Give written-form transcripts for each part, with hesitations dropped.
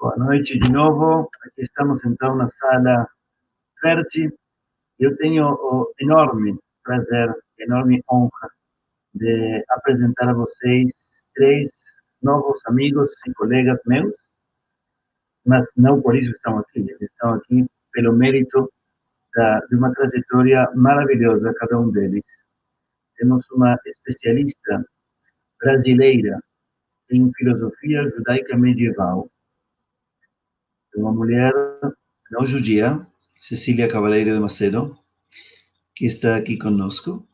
Boa noite de novo. Aqui estamos então na sala verde. Eu tenho o enorme prazer, enorme honra de apresentar a vocês três novos amigos e colegas meus, mas não por isso estão aqui. Eles estão aqui pelo mérito de uma trajetória maravilhosa, cada um deles. Temos uma especialista brasileira em filosofia judaica medieval, uma mulher não judia, Cecília Cavaleiro de Macedo, que está aqui conosco,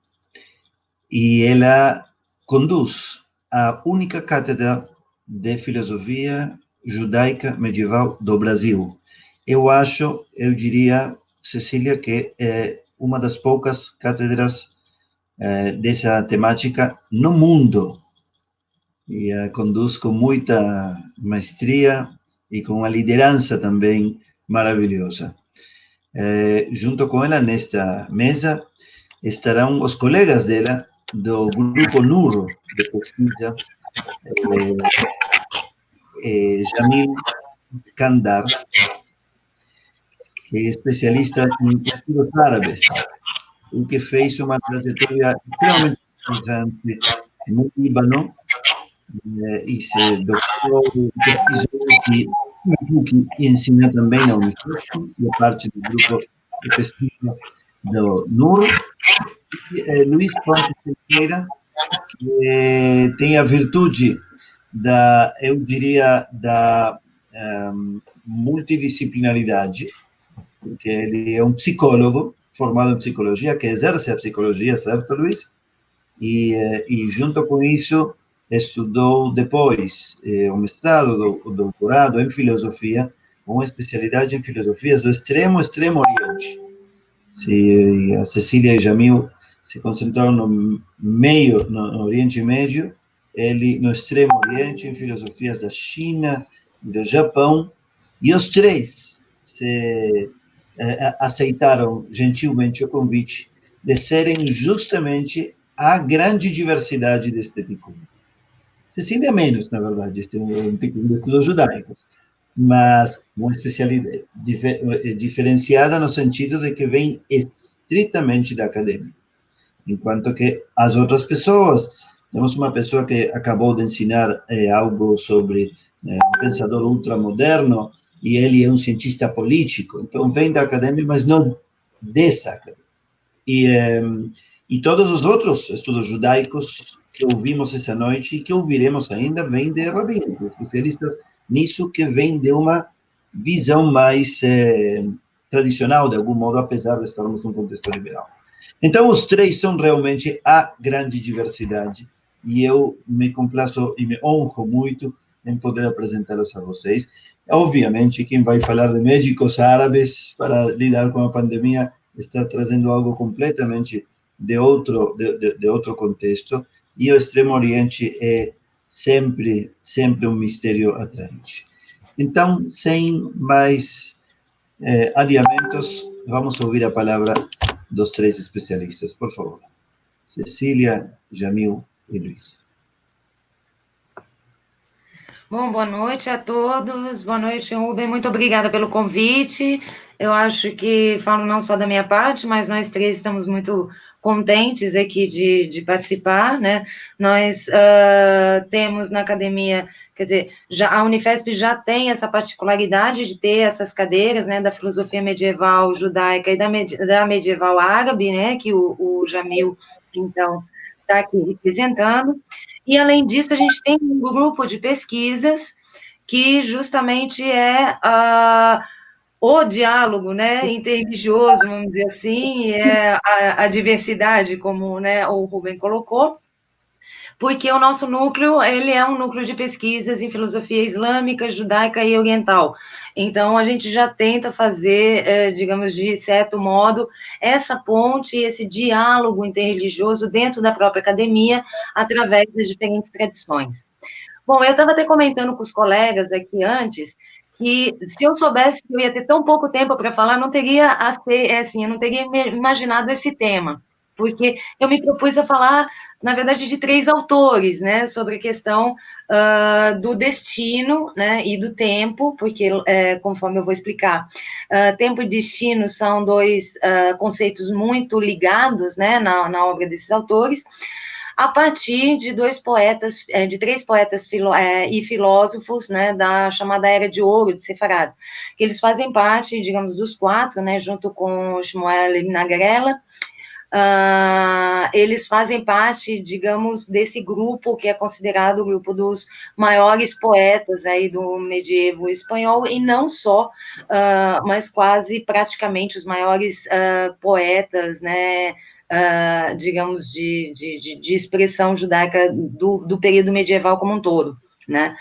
e ela conduz a única cátedra de filosofia judaica medieval do Brasil. Eu diria, Cecília, que é uma das poucas cátedras dessa temática no mundo, e a conduz com muita maestria e com uma liderança também maravilhosa. Junto com ela, nesta mesa, estarão os colegas dela do grupo NUR de pesquisa, Jamil Skandar, que é especialista em estudos árabes, o que fez uma trajetória extremamente interessante no Líbano, e se doutorou, pesquisou e ensina também na Unicef, e a parte do grupo de pesquisa do NUR. Luiz Pontes Teixeira, que tem a virtude da, eu diria, da multidisciplinaridade, porque ele é um psicólogo formado em psicologia, que exerce a psicologia, certo, Luiz? E junto com isso, estudou depois o mestrado, o doutorado em filosofia, com especialidade em filosofias do extremo oriente. Se a Cecília e Jamil se concentraram no Oriente Médio, ele no Extremo Oriente, em filosofias da China e do Japão, e os três aceitaram gentilmente o convite de serem justamente a grande diversidade deste tipo. Cecília menos, na verdade, este é um tipo de estudos judaicos, mas uma especialidade diferenciada no sentido de que vem estritamente da academia. Enquanto que as outras pessoas, temos uma pessoa que acabou de ensinar algo sobre um pensador ultramoderno, e ele é um cientista político, então vem da academia, mas não dessa academia. E todos os outros estudos judaicos que ouvimos essa noite e que ouviremos ainda vêm de rabinos, especialistas nisso, que vem de uma visão mais tradicional, de algum modo, apesar de estarmos num contexto liberal. Então, os três são realmente a grande diversidade, e eu me complaço e me honro muito em poder apresentá-los a vocês. Obviamente, quem vai falar de médicos árabes para lidar com a pandemia está trazendo algo completamente de outro contexto, e o Extremo Oriente é sempre um mistério atraente. Então, sem mais adiamentos, vamos ouvir a palavra dos três especialistas, por favor. Cecília, Jamil e Luiz. Bom, boa noite a todos. Boa noite, Rubem. Muito obrigada pelo convite. Eu acho que falo não só da minha parte, mas nós três estamos muito contentes aqui de participar, né? Nós temos na academia, quer dizer, a Unifesp já tem essa particularidade de ter essas cadeiras, né, da filosofia medieval judaica e da medieval árabe, né, que o Jamil, então, está aqui representando. E, além disso, a gente tem um grupo de pesquisas que justamente é o diálogo, né, interreligioso, vamos dizer assim, é a diversidade, como, né, o Rubem colocou, porque o nosso núcleo, ele é um núcleo de pesquisas em filosofia islâmica, judaica e oriental. Então, a gente já tenta fazer, digamos, de certo modo, essa ponte, esse diálogo interreligioso dentro da própria academia, através das diferentes tradições. Bom, eu estava até comentando com os colegas daqui antes, que se eu soubesse que eu ia ter tão pouco tempo para falar, não teria, assim, eu não teria imaginado esse tema, porque eu me propus a falar, na verdade, de 3 autores, né, sobre a questão do destino, né, e do tempo, porque, conforme eu vou explicar, tempo e destino são 2 conceitos muito ligados, né, na obra desses autores, a partir de 2 poetas, de 3 poetas e filósofos, né, da chamada Era de Ouro de Sefarad, que eles fazem parte, digamos, dos 4, né, junto com Shmuel Ibn Agrela. Eles fazem parte, digamos, desse grupo que é considerado o grupo dos maiores poetas aí do medievo espanhol, e não só, mas quase praticamente os maiores poetas, né, digamos, de expressão judaica do período medieval como um todo, né?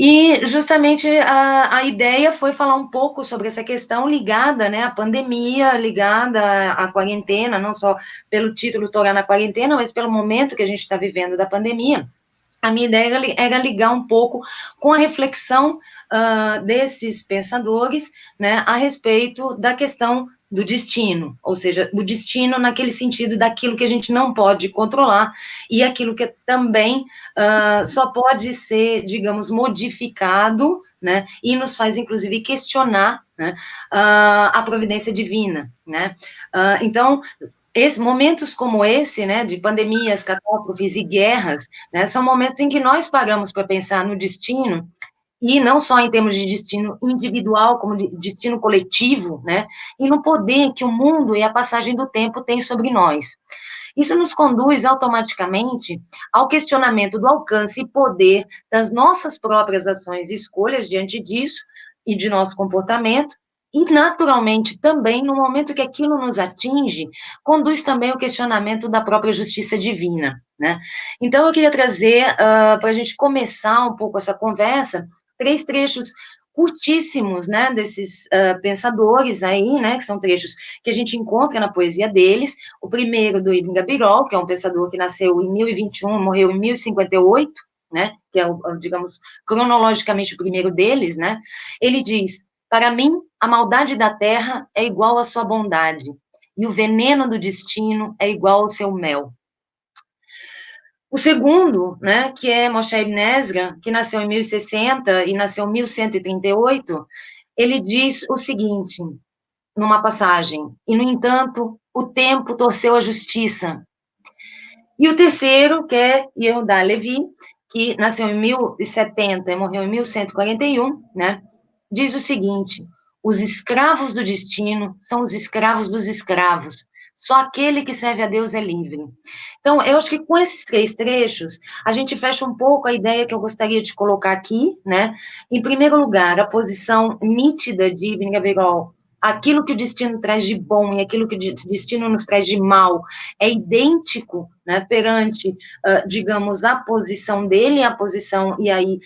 E justamente a ideia foi falar um pouco sobre essa questão ligada, né, à pandemia, ligada à quarentena, não só pelo título Torá na quarentena, mas pelo momento que a gente está vivendo da pandemia. A minha ideia era ligar um pouco com a reflexão desses pensadores, né, a respeito da questão do destino, ou seja, o destino naquele sentido daquilo que a gente não pode controlar e aquilo que também só pode ser, digamos, modificado, né, e nos faz, inclusive, questionar, né, a providência divina, né. Então, momentos como esse, né, de pandemias, catástrofes e guerras, né, são momentos em que nós paramos para pensar no destino, e não só em termos de destino individual, como de destino coletivo, né, e no poder que o mundo e a passagem do tempo têm sobre nós. Isso nos conduz automaticamente ao questionamento do alcance e poder das nossas próprias ações e escolhas diante disso e de nosso comportamento, e, naturalmente, também, no momento que aquilo nos atinge, conduz também ao questionamento da própria justiça divina, né? Então, eu queria trazer, para a gente começar um pouco essa conversa, 3 trechos curtíssimos, né, desses pensadores aí, né, que são trechos que a gente encontra na poesia deles. O primeiro, do Ibn Gabirol, que é um pensador que nasceu em 1021, morreu em 1058, né, que é, digamos, cronologicamente o primeiro deles, né, ele diz: para mim, a maldade da terra é igual à sua bondade, e o veneno do destino é igual ao seu mel. O segundo, né, que é Moshe Ibn Ezra, que nasceu em 1060 e nasceu em 1138, ele diz o seguinte, numa passagem: e, no entanto, o tempo torceu a justiça. E o terceiro, que é Yehuda Levi, que nasceu em 1070 e morreu em 1141, né, diz o seguinte: os escravos do destino são os escravos dos escravos. Só aquele que serve a Deus é livre. Então, eu acho que com esses 3 trechos, a gente fecha um pouco a ideia que eu gostaria de colocar aqui, né? Em primeiro lugar, a posição nítida de Ibn Gabirol: aquilo que o destino traz de bom e aquilo que o destino nos traz de mal é idêntico, né, perante, digamos, a posição dele, a posição, e aí,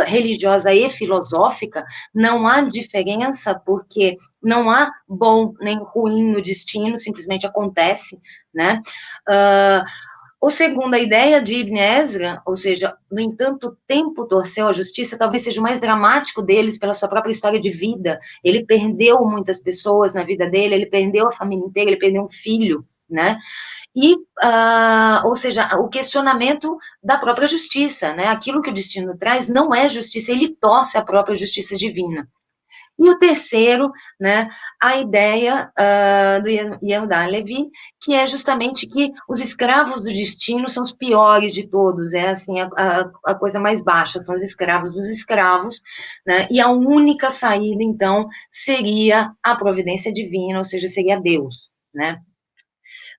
religiosa e filosófica. Não há diferença, porque não há bom nem ruim no destino, simplesmente acontece, né? O segundo, a ideia de Ibn Ezra, ou seja, no entanto, o tempo torceu a justiça, talvez seja o mais dramático deles pela sua própria história de vida. Ele perdeu muitas pessoas na vida dele, ele perdeu a família inteira, ele perdeu um filho, né? E, ou seja, o questionamento da própria justiça, né? Aquilo que o destino traz não é justiça, ele torce a própria justiça divina. E o terceiro, né, a ideia do Yehuda Levi, que é justamente que os escravos do destino são os piores de todos, é assim, a coisa mais baixa, são os escravos dos escravos, né, e a única saída, então, seria a providência divina, ou seja, seria Deus, né.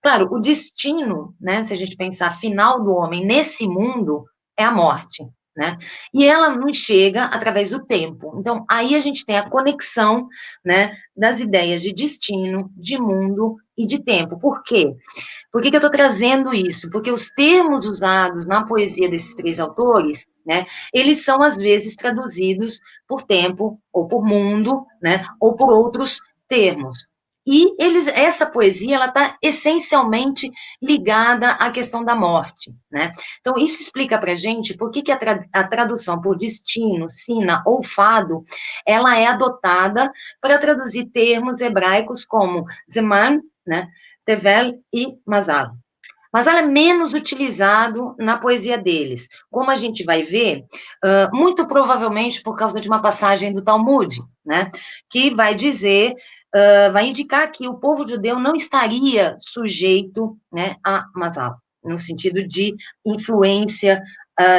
Claro, o destino, né, se a gente pensar final do homem nesse mundo, é a morte, né? E ela nos chega através do tempo. Então, aí a gente tem a conexão, né, das ideias de destino, de mundo e de tempo. Por quê? Por que eu estou trazendo isso? Porque os termos usados na poesia desses 3 autores, né, eles são, às vezes, traduzidos por tempo, ou por mundo, né, ou por outros termos. E essa poesia, ela está essencialmente ligada à questão da morte, né? Então, isso explica para a gente por que a tradução por destino, sina ou fado, ela é adotada para traduzir termos hebraicos como zeman, né? Tevel e Mazal. Mazal é menos utilizado na poesia deles. Como a gente vai ver, muito provavelmente por causa de uma passagem do Talmud, né? Que vai dizer, vai indicar que o povo judeu não estaria sujeito, né, a Mazal, no sentido de influência,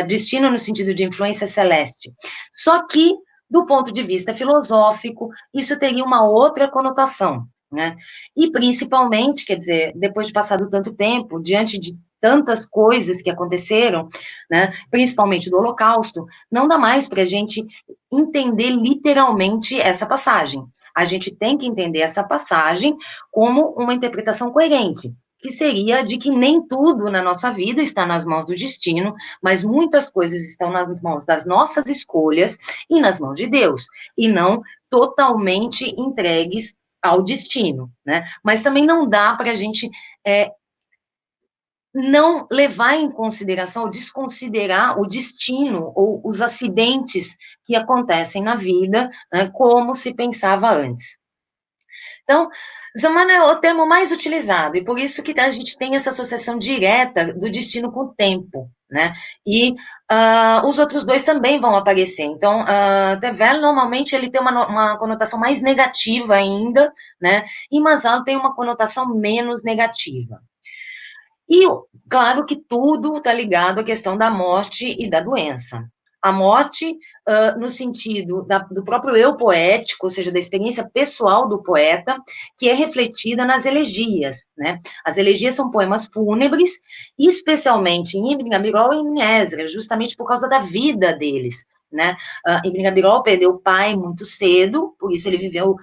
destino no sentido de influência celeste. Só que, do ponto de vista filosófico, isso teria uma outra conotação, né? E, principalmente, quer dizer, depois de passado tanto tempo, diante de tantas coisas que aconteceram, né, principalmente do Holocausto, não dá mais para a gente entender literalmente essa passagem. A gente tem que entender essa passagem como uma interpretação coerente, que seria de que nem tudo na nossa vida está nas mãos do destino, mas muitas coisas estão nas mãos das nossas escolhas e nas mãos de Deus, e não totalmente entregues ao destino, né? Mas também não dá para a gente não levar em consideração, desconsiderar o destino ou os acidentes que acontecem na vida, né, como se pensava antes. Então, Zaman é o termo mais utilizado, e por isso que a gente tem essa associação direta do destino com o tempo, né? E os outros dois também vão aparecer. Então, Tevel, normalmente, ele tem uma conotação mais negativa ainda, né? E Mazal tem uma conotação menos negativa. E, claro que tudo está ligado à questão da morte e da doença. A morte, no sentido do próprio eu poético, ou seja, da experiência pessoal do poeta, que é refletida nas elegias, né? As elegias são poemas fúnebres, especialmente em Ibn Gabirol e em Ezra, justamente por causa da vida deles, né? Ibn Gabirol perdeu o pai muito cedo, por isso ele viveu,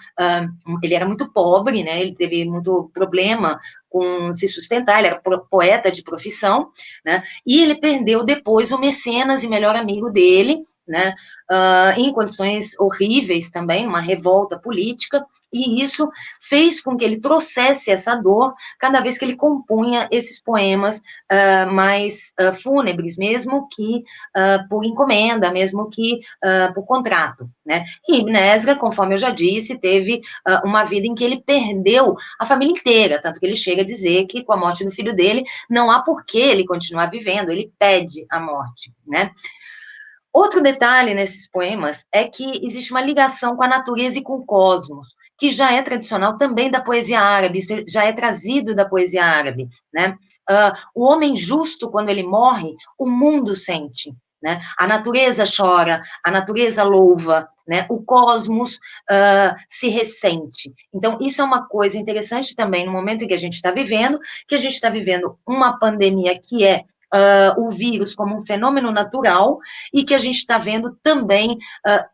ele era muito pobre, né? Ele teve muito problema com se sustentar, ele era poeta de profissão, né? E ele perdeu depois o mecenas e melhor amigo dele, né? Em condições horríveis também, uma revolta política, e isso fez com que ele trouxesse essa dor cada vez que ele compunha esses poemas mais fúnebres, mesmo que por encomenda, mesmo que por contrato, né? E Ibn Ezra, conforme eu já disse, teve uma vida em que ele perdeu a família inteira, tanto que ele chega a dizer que com a morte do filho dele, não há por que ele continuar vivendo, ele pede a morte, né? Outro detalhe nesses poemas é que existe uma ligação com a natureza e com o cosmos, que já é tradicional também da poesia árabe, isso já é trazido da poesia árabe, né? O homem justo, quando ele morre, o mundo sente, né? A natureza chora, a natureza louva, né? O cosmos se ressente. Então, isso é uma coisa interessante também no momento em que a gente está vivendo uma pandemia que é o vírus como um fenômeno natural e que a gente está vendo também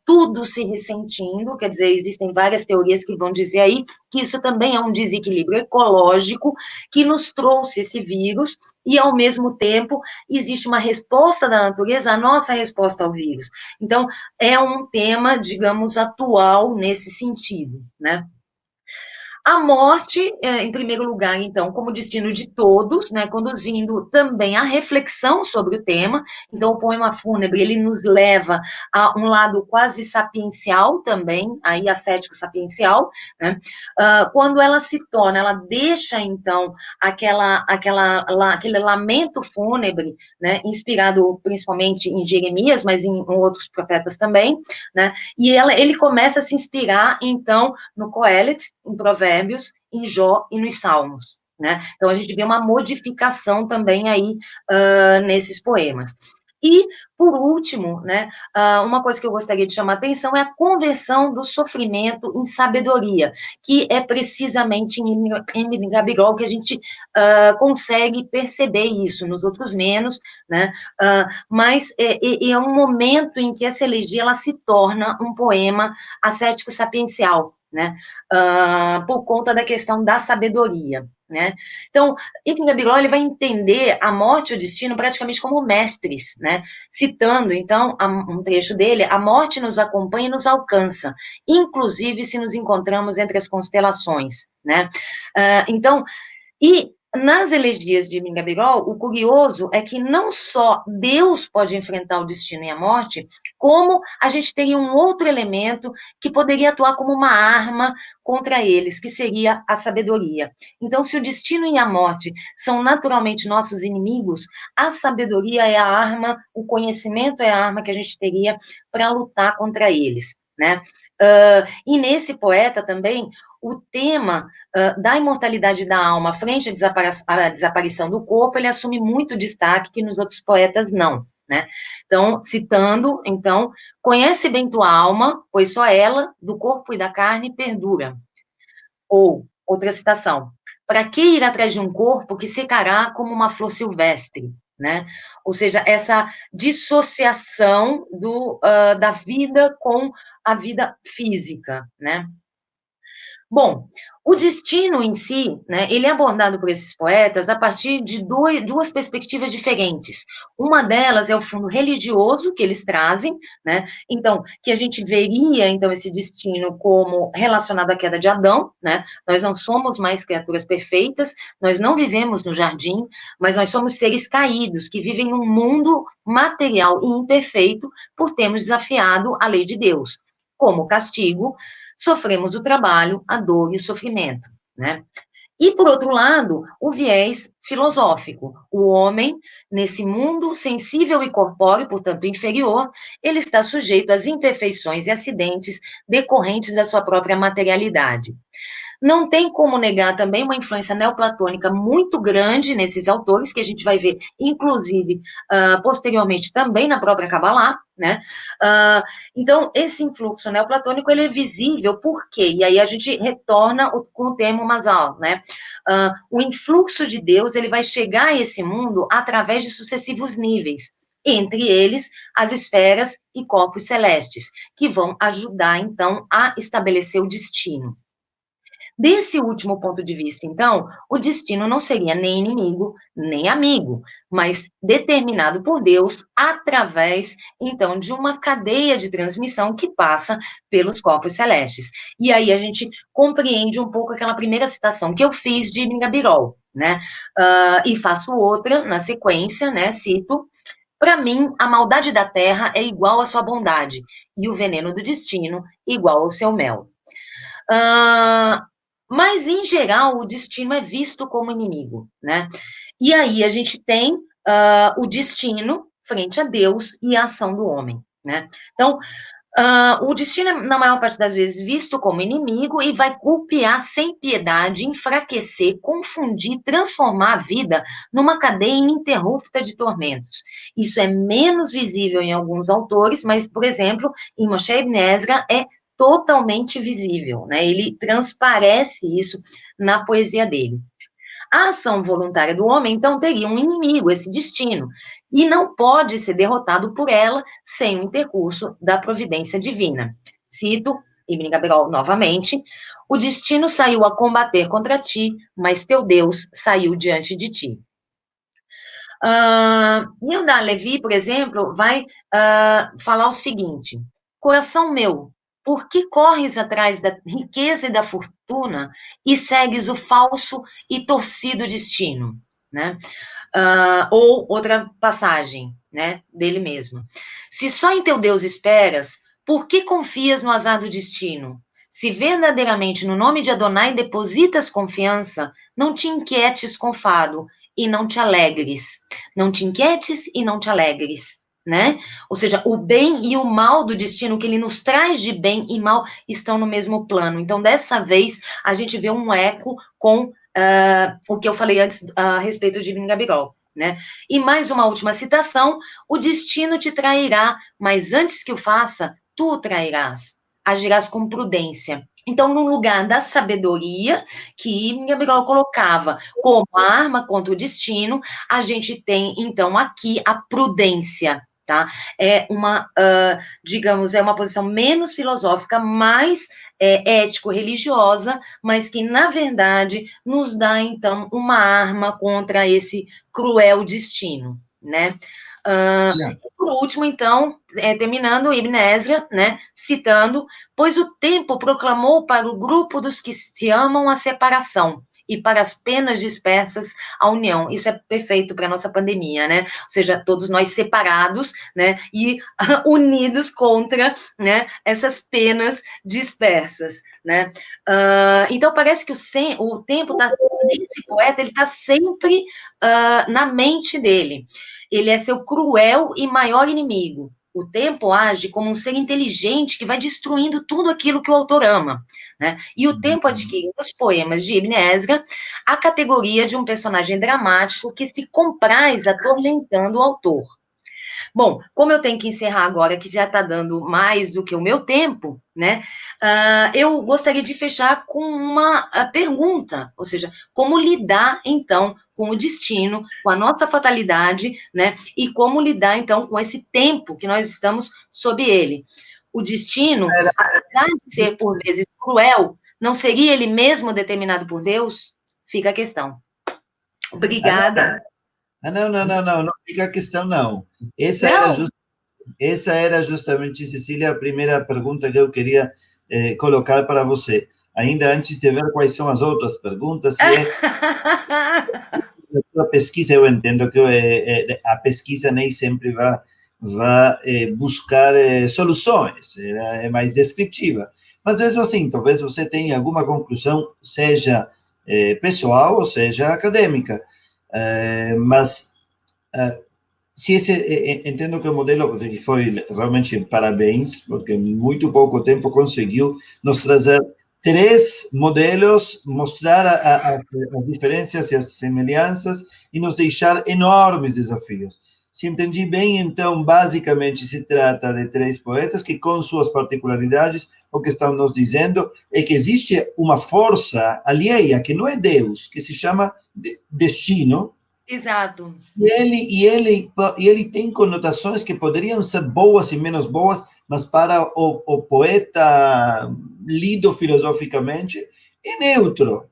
tudo se ressentindo, quer dizer, existem várias teorias que vão dizer aí que isso também é um desequilíbrio ecológico que nos trouxe esse vírus e, ao mesmo tempo, existe uma resposta da natureza à nossa resposta ao vírus. Então, é um tema, digamos, atual nesse sentido, né? A morte, em primeiro lugar, então, como destino de todos, né, conduzindo também à reflexão sobre o tema. Então, o poema fúnebre, ele nos leva a um lado quase sapiencial também, aí ascético sapiencial, né, quando ela se torna, ela deixa, então, aquele lamento fúnebre, né, inspirado principalmente em Jeremias, mas em outros profetas também, né, e ele começa a se inspirar, então, no Coelet, em Provérbios, em Jó e nos Salmos, né? Então, a gente vê uma modificação também aí nesses poemas. E, por último, né, uma coisa que eu gostaria de chamar a atenção é a conversão do sofrimento em sabedoria, que é precisamente em Gabirol que a gente consegue perceber isso, nos outros menos, né? Mas é um momento em que essa elegia ela se torna um poema ascético sapiencial, né? Por conta da questão da sabedoria, né? Então, Ibn Gabirol ele vai entender a morte e o destino praticamente como mestres, né? Citando, então, um trecho dele: a morte nos acompanha e nos alcança, inclusive se nos encontramos entre as constelações, né? Então, e nas elegias de Mingabirol, o curioso é que não só Deus pode enfrentar o destino e a morte, como a gente teria um outro elemento que poderia atuar como uma arma contra eles, que seria a sabedoria. Então, se o destino e a morte são naturalmente nossos inimigos, a sabedoria é a arma, o conhecimento é a arma que a gente teria para lutar contra eles, né? E nesse poeta também, o tema da imortalidade da alma frente à desaparição do corpo, ele assume muito destaque que nos outros poetas não, né? Então, citando, então, conhece bem tua alma, pois só ela, do corpo e da carne, perdura. Ou, outra citação, para que ir atrás de um corpo que secará como uma flor silvestre, né? Ou seja, essa dissociação da vida com a vida física, né? Bom, o destino em si, né, ele é abordado por esses poetas a partir de duas perspectivas diferentes. Uma delas é o fundo religioso que eles trazem, né, então, que a gente veria, então, esse destino como relacionado à queda de Adão, né, nós não somos mais criaturas perfeitas, nós não vivemos no jardim, mas nós somos seres caídos, que vivem num mundo material e imperfeito por termos desafiado a lei de Deus. Como castigo, sofremos o trabalho, a dor e o sofrimento, né? E, por outro lado, o viés filosófico. O homem, nesse mundo sensível e corpóreo, portanto inferior, ele está sujeito às imperfeições e acidentes decorrentes da sua própria materialidade. Não tem como negar também uma influência neoplatônica muito grande nesses autores, que a gente vai ver, inclusive, posteriormente também na própria Kabbalah, né? Então, esse influxo neoplatônico, ele é visível, por quê? E aí a gente retorna com o termo Mazal, né? O influxo de Deus, ele vai chegar a esse mundo através de sucessivos níveis, entre eles as esferas e corpos celestes, que vão ajudar, então, a estabelecer o destino. Desse último ponto de vista, então, o destino não seria nem inimigo, nem amigo, mas determinado por Deus através, então, de uma cadeia de transmissão que passa pelos corpos celestes. E aí a gente compreende um pouco aquela primeira citação que eu fiz de Mingabirol, né? E faço outra na sequência, né? Cito: para mim, a maldade da terra é igual à sua bondade, e o veneno do destino igual ao seu mel. Mas, em geral, o destino é visto como inimigo, né? E aí a gente tem o destino frente a Deus e a ação do homem, né? Então, o destino é, na maior parte das vezes, visto como inimigo e vai golpear sem piedade, enfraquecer, confundir, transformar a vida numa cadeia ininterrupta de tormentos. Isso é menos visível em alguns autores, mas, por exemplo, em Moshe Ibn Ezra é totalmente visível, né? Ele transparece isso na poesia dele. A ação voluntária do homem, então, teria um inimigo, esse destino, e não pode ser derrotado por ela sem o intercurso da providência divina. Cito Ibn Gabirol novamente: o destino saiu a combater contra ti, mas teu Deus saiu diante de ti. Yehuda Levi, por exemplo, vai falar o seguinte: coração meu, por que corres atrás da riqueza e da fortuna e segues o falso e torcido destino? Né? Ou outra passagem, né, dele mesmo: se só em teu Deus esperas, por que confias no azar do destino? Se verdadeiramente no nome de Adonai depositas confiança, não te inquietes com fado e não te alegres. Não te inquietes e não te alegres, né? Ou seja, o bem e o mal do destino, que ele nos traz de bem e mal, estão no mesmo plano. Então, dessa vez, a gente vê um eco com o que eu falei antes a respeito de Ibn Gabirol, né? E mais uma última citação: o destino te trairá, mas antes que o faça, tu o trairás. Agirás com prudência. Então, no lugar da sabedoria, que Ibn Gabirol colocava como arma contra o destino, a gente tem, então, aqui a prudência, tá? É uma, digamos, é uma posição menos filosófica, mais ético-religiosa, mas que, na verdade, nos dá, então, uma arma contra esse cruel destino, né? Por último, então, terminando, Ibn Ezra, né, citando: pois o tempo proclamou para o grupo dos que se amam a separação, e para as penas dispersas, a união. Isso é perfeito para a nossa pandemia, né? Ou seja, todos nós separados, né? E unidos contra, né? Essas penas dispersas, né? Então, parece que o tempo está, nesse poeta, ele está sempre na mente dele. Ele é seu cruel e maior inimigo. O tempo age como um ser inteligente que vai destruindo tudo aquilo que o autor ama, né? E o tempo adquire nos poemas de Ibn Ezra a categoria de um personagem dramático que se compraz atormentando o autor. Bom, como eu tenho que encerrar agora, que já está dando mais do que o meu tempo, né? Eu gostaria de fechar com uma pergunta, ou seja, como lidar, então, com o destino, com a nossa fatalidade, né? E como lidar, então, com esse tempo que nós estamos sob ele. O destino, apesar de ser, por vezes, cruel, não seria ele mesmo determinado por Deus? Fica a questão. Obrigada. Não fica a questão, não. Essa era justamente, Cecília, a primeira pergunta que eu queria colocar para você. Ainda antes de ver quais são as outras perguntas, a pesquisa, eu entendo que a pesquisa nem sempre vai buscar soluções, é mais descritiva. Mas mesmo assim, talvez você tenha alguma conclusão, seja pessoal ou seja acadêmica. Mas se entendo que o modelo que foi realmente parabéns, porque em muito pouco tempo conseguiu nos trazer 3 modelos, mostrar as diferenças e as semelhanças e nos deixar enormes desafios. Se entendi bem, então, basicamente se trata de 3 poetas que, com suas particularidades, o que estão nos dizendo é que existe uma força alheia, que não é Deus, que se chama destino. Exato. E ele tem conotações que poderiam ser boas e menos boas, mas para o poeta lido filosoficamente é neutro.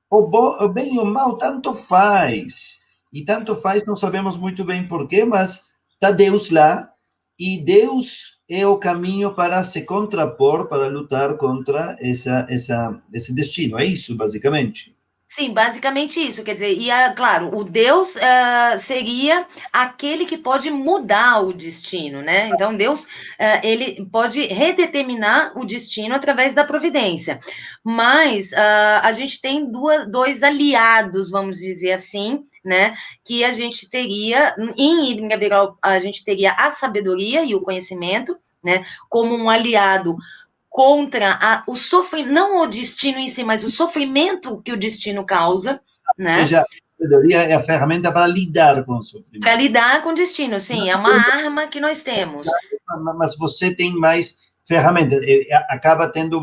O bem e o mal tanto faz. E tanto faz, não sabemos muito bem porquê, mas está Deus lá, e Deus é o caminho para se contrapor, para lutar contra esse destino. É isso, basicamente. Sim, basicamente isso, quer dizer, claro, o Deus seria aquele que pode mudar o destino, né? Então, Deus, ele pode redeterminar o destino através da providência, mas a gente tem dois aliados, vamos dizer assim, né? Que a gente teria, em Ibn Gabirol, a gente teria a sabedoria e o conhecimento, né? Como um aliado contra o sofrimento, não o destino em si, mas o sofrimento que o destino causa, né? Ou seja, a sabedoria é a ferramenta para lidar com o sofrimento. Para lidar com o destino, sim, é uma arma que nós temos. Mas você tem mais ferramentas, acaba tendo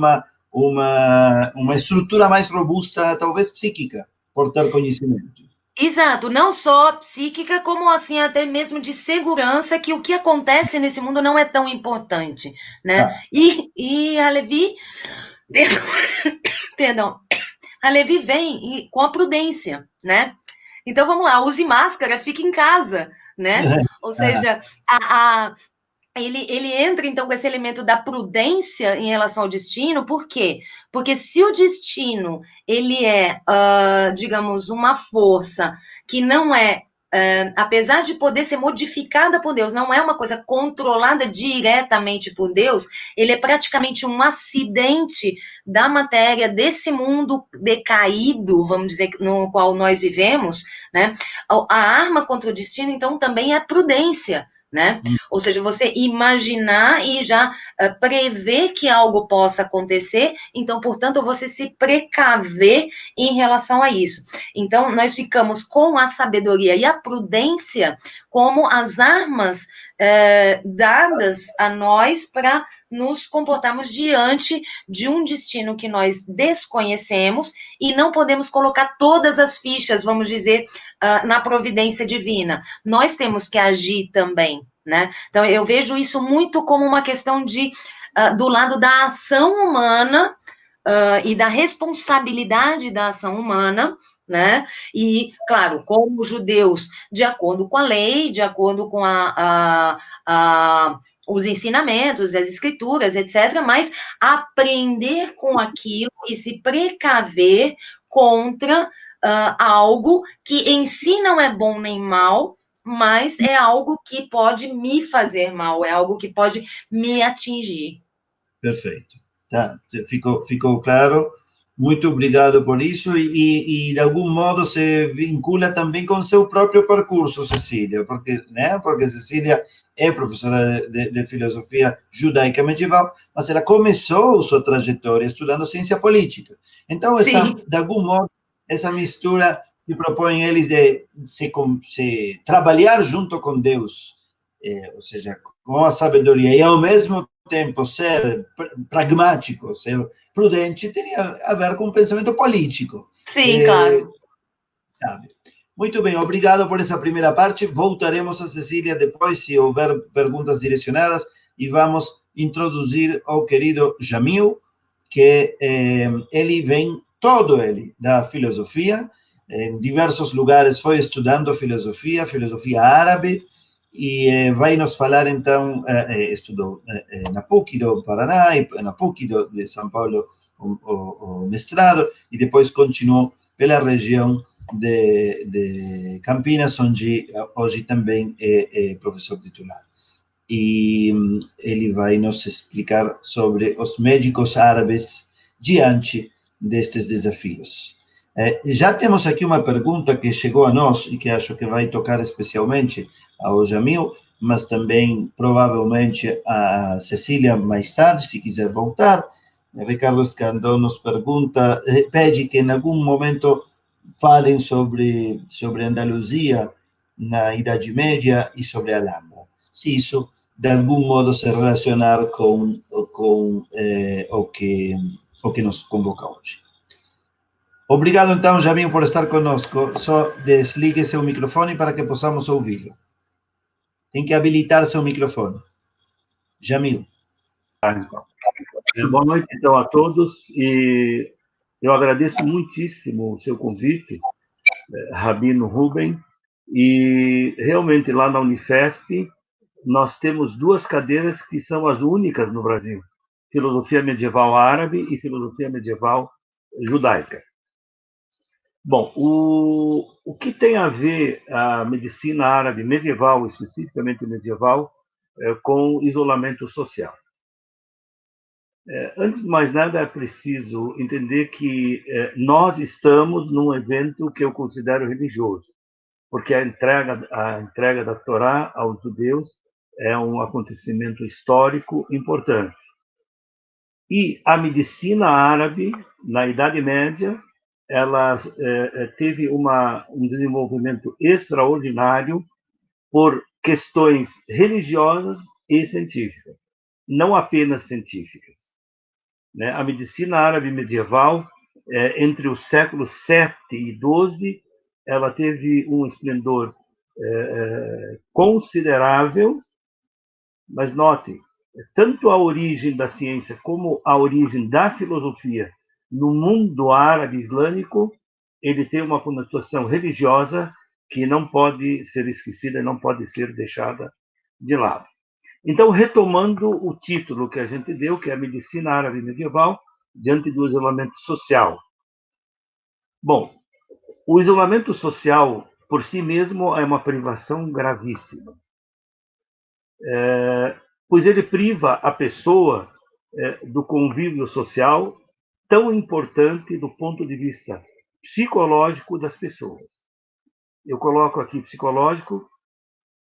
uma estrutura mais robusta, talvez psíquica, por ter conhecimento. Exato, não só psíquica, como assim até mesmo de segurança, que o que acontece nesse mundo não é tão importante, né? E a Levi, perdão, a Levi vem com a prudência, né? Então vamos lá, use máscara, fique em casa, né? Ou seja, ele entra, então, com esse elemento da prudência em relação ao destino, por quê? Porque se o destino, ele é, digamos, uma força que não é, apesar de poder ser modificada por Deus, não é uma coisa controlada diretamente por Deus, ele é praticamente um acidente da matéria desse mundo decaído, vamos dizer, no qual nós vivemos, né? A arma contra o destino, então, também é a prudência, né? Ou seja, você imaginar e já prever que algo possa acontecer, então, portanto, você se precaver em relação a isso. Então, nós ficamos com a sabedoria e a prudência como as armas dadas a nós para nos comportarmos diante de um destino que nós desconhecemos e não podemos colocar todas as fichas, vamos dizer, na providência divina. Nós temos que agir também, né? Então, eu vejo isso muito como uma questão do lado da ação humana e da responsabilidade da ação humana, né? E, claro, como judeus, de acordo com a lei, de acordo com os ensinamentos, as escrituras, etc., mas aprender com aquilo e se precaver contra algo que em si não é bom nem mal, mas é algo que pode me fazer mal, é algo que pode me atingir. Perfeito. Tá, ficou claro. Muito obrigado por isso de algum modo se vincula também com seu próprio percurso, Cecília, porque Cecília é professora de filosofia judaica medieval, mas ela começou sua trajetória estudando ciência política. Então, de algum modo, essa mistura que propõe eles de se trabalhar junto com Deus, ou seja, com a sabedoria e ao mesmo tempo ser pragmático, ser prudente, teria a ver com o pensamento político. Sim, claro. Sabe? Muito bem, obrigado por essa primeira parte. Voltaremos a Cecília depois, se houver perguntas direcionadas, e vamos introduzir ao querido Jamil, que ele vem todo ele da filosofia, em diversos lugares foi estudando filosofia árabe, e vai nos falar, então, estudou na PUC do Paraná e na PUC de São Paulo o mestrado, e depois continuou pela região de Campinas, onde hoje também é professor titular. E ele vai nos explicar sobre os médicos árabes diante destes desafios. Já temos aqui uma pergunta que chegou a nós e que acho que vai tocar especialmente ao Jamil, mas também provavelmente a Cecília mais tarde, se quiser voltar. Ricardo Escandão nos pergunta, pede que em algum momento falem sobre Andaluzia na Idade Média e sobre a Alhambra. Se isso, de algum modo, se relacionar com o que nos convoca hoje. Obrigado, então, Jamil, por estar conosco. Só desligue seu microfone para que possamos ouvi-lo. Tem que habilitar seu microfone. Jamil. Então. Boa noite, então, a todos. E eu agradeço muitíssimo o seu convite, Rabino Ruben. E realmente lá na Unifesp nós temos duas cadeiras que são as únicas no Brasil: filosofia medieval árabe e filosofia medieval judaica. Bom, o que tem a ver a medicina árabe medieval, especificamente medieval, com isolamento social? Antes de mais nada, é preciso entender que nós estamos num evento que eu considero religioso, porque a entrega da Torá aos judeus é um acontecimento histórico importante. E a medicina árabe, na Idade Média, ela teve um desenvolvimento extraordinário por questões religiosas e científicas, não apenas científicas. A medicina árabe medieval, entre os séculos 7 e 12, ela teve um esplendor considerável, mas note, tanto a origem da ciência como a origem da filosofia no mundo árabe islâmico, ele tem uma conotação religiosa que não pode ser esquecida, não pode ser deixada de lado. Então, retomando o título que a gente deu, que é a medicina árabe medieval, diante do isolamento social. Bom, o isolamento social, por si mesmo, é uma privação gravíssima, pois ele priva a pessoa do convívio social tão importante do ponto de vista psicológico das pessoas. Eu coloco aqui psicológico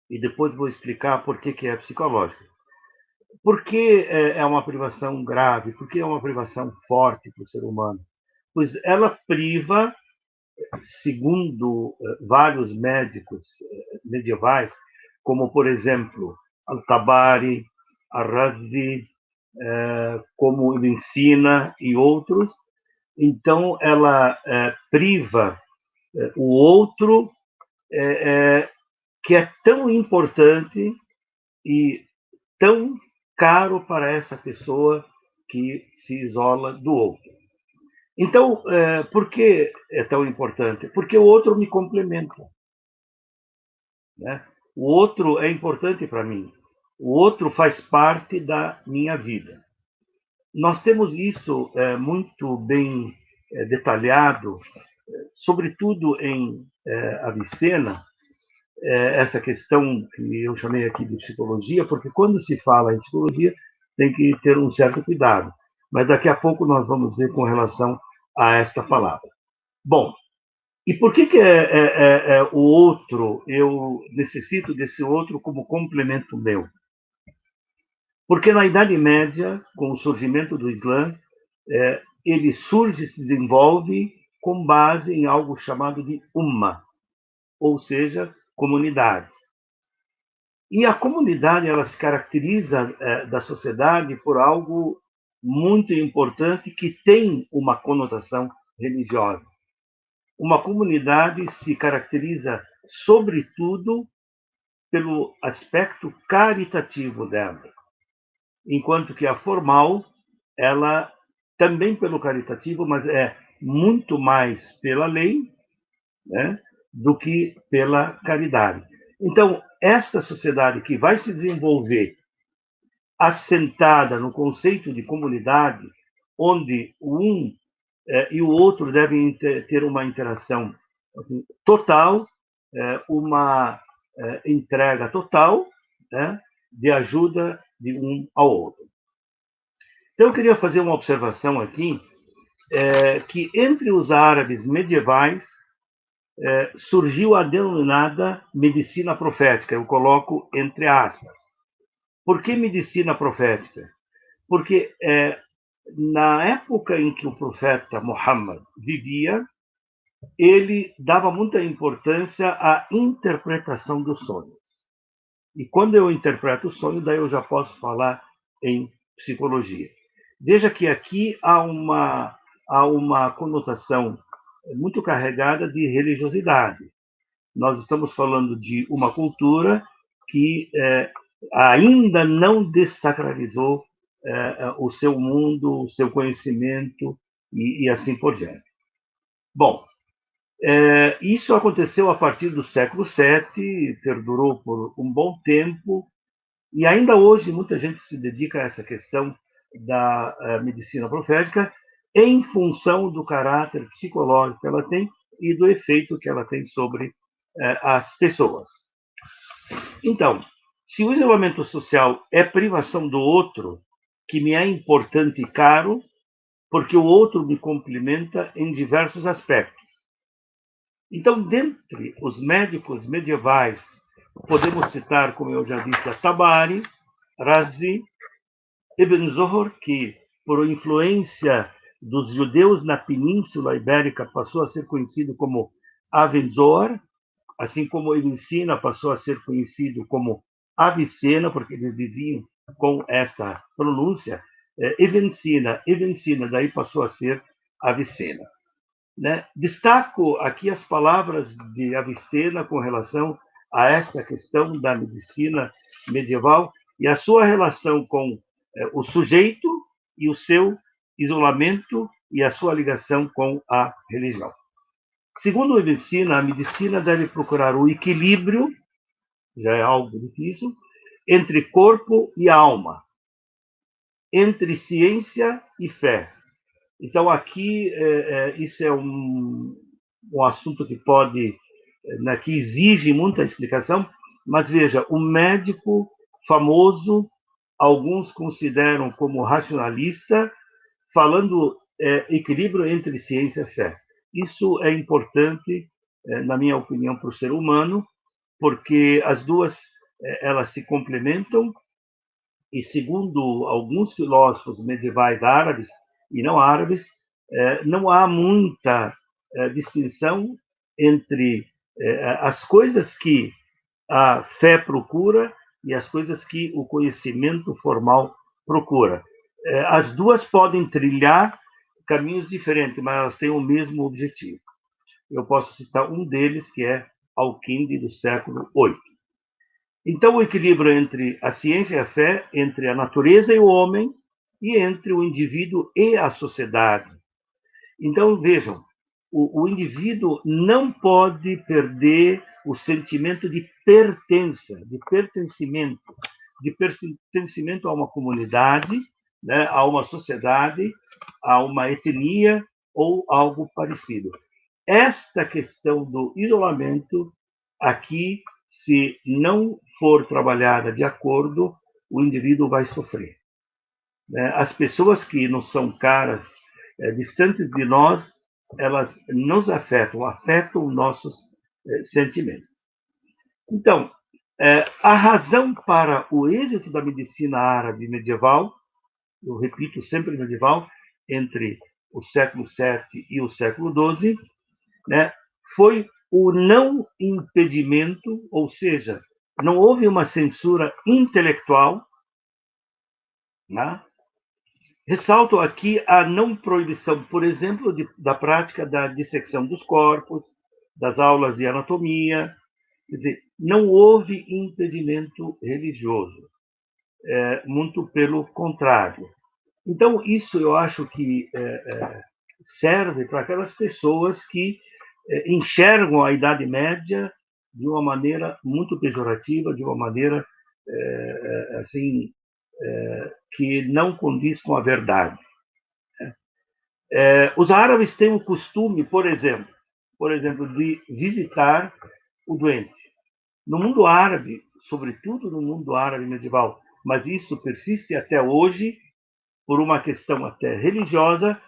e depois vou explicar por que é psicológico. Por que é uma privação grave? Por que é uma privação forte para o ser humano? Pois ela priva, segundo vários médicos medievais, como, por exemplo, Al-Tabari, Ar-Razi, como ele ensina, e outros. Então, ela priva o outro, que é tão importante e tão caro para essa pessoa que se isola do outro. Então, por que é tão importante? Porque o outro me complementa. O outro é importante para mim. O outro faz parte da minha vida. Nós temos isso muito bem detalhado, sobretudo em Avicena, essa questão que eu chamei aqui de psicologia, porque quando se fala em psicologia, tem que ter um certo cuidado. Mas daqui a pouco nós vamos ver com relação a esta palavra. Bom, e por que o outro, eu necessito desse outro como complemento meu? Porque na Idade Média, com o surgimento do Islã, ele surge e se desenvolve com base em algo chamado de Ummah, ou seja, comunidade. E a comunidade ela se caracteriza da sociedade por algo muito importante que tem uma conotação religiosa. Uma comunidade se caracteriza, sobretudo, pelo aspecto caritativo dela, enquanto que a formal, ela também pelo caritativo, mas é muito mais pela lei, né, do que pela caridade. Então, esta sociedade que vai se desenvolver assentada no conceito de comunidade, onde um e o outro devem ter uma interação total, uma entrega total, né, de ajuda de um ao outro. Então, eu queria fazer uma observação aqui, que entre os árabes medievais surgiu a denominada medicina profética, eu coloco entre aspas. Por que medicina profética? Porque na época em que o profeta Muhammad vivia, ele dava muita importância à interpretação dos sonhos. E quando eu interpreto o sonho, daí eu já posso falar em psicologia. Veja que aqui há uma conotação muito carregada de religiosidade. Nós estamos falando de uma cultura que ainda não desacralizou o seu mundo, o seu conhecimento e assim por diante. Bom, isso aconteceu a partir do século VII, perdurou por um bom tempo, e ainda hoje muita gente se dedica a essa questão da medicina profética em função do caráter psicológico que ela tem e do efeito que ela tem sobre as pessoas. Então, se o isolamento social é privação do outro, que me é importante e caro, porque o outro me complementa em diversos aspectos. Então, dentre os médicos medievais, podemos citar, como eu já disse, a Tabari, Razi, Ibn Zohar, que, por influência dos judeus na Península Ibérica, passou a ser conhecido como Avenzoar, assim como Ibn Sina passou a ser conhecido como Avicena, porque eles diziam com essa pronúncia, Ibn Sina, daí passou a ser Avicena. Né? Destaco aqui as palavras de Avicena com relação a esta questão da medicina medieval e a sua relação com o sujeito e o seu isolamento e a sua ligação com a religião. Segundo a medicina deve procurar o equilíbrio, já é algo difícil, entre corpo e alma, entre ciência e fé. Então, aqui, isso é um assunto que pode, que exige muita explicação, mas veja, o médico famoso, alguns consideram como racionalista, falando equilíbrio entre ciência e fé. Isso é importante, na minha opinião, para o ser humano, porque as duas elas se complementam e, segundo alguns filósofos medievais árabes e não árabes, não há muita distinção entre as coisas que a fé procura e as coisas que o conhecimento formal procura. As duas podem trilhar caminhos diferentes, mas elas têm o mesmo objetivo. Eu posso citar um deles, que é Al-Kindi, do século VIII. Então, o equilíbrio entre a ciência e a fé, entre a natureza e o homem, e entre o indivíduo e a sociedade. Então, vejam, o indivíduo não pode perder o sentimento de pertença, de pertencimento a uma comunidade, né, a uma sociedade, a uma etnia ou algo parecido. Esta questão do isolamento, aqui, se não for trabalhada de acordo, o indivíduo vai sofrer. As pessoas que não são caras, distantes de nós, elas nos afetam nossos sentimentos. Então, a razão para o êxito da medicina árabe medieval, eu repito sempre medieval, entre o século VII e o século XII, foi o não impedimento, ou seja, não houve uma censura intelectual. Ressalto aqui a não proibição, por exemplo, da prática da dissecção dos corpos, das aulas de anatomia. Quer dizer, não houve impedimento religioso, muito pelo contrário. Então, isso eu acho que serve para aquelas pessoas que enxergam a Idade Média de uma maneira muito pejorativa, de uma maneira assim, que não condiz com a verdade. Os árabes têm o costume, por exemplo, de visitar o doente. No mundo árabe, sobretudo no mundo árabe medieval, mas isso persiste até hoje, por uma questão até religiosa,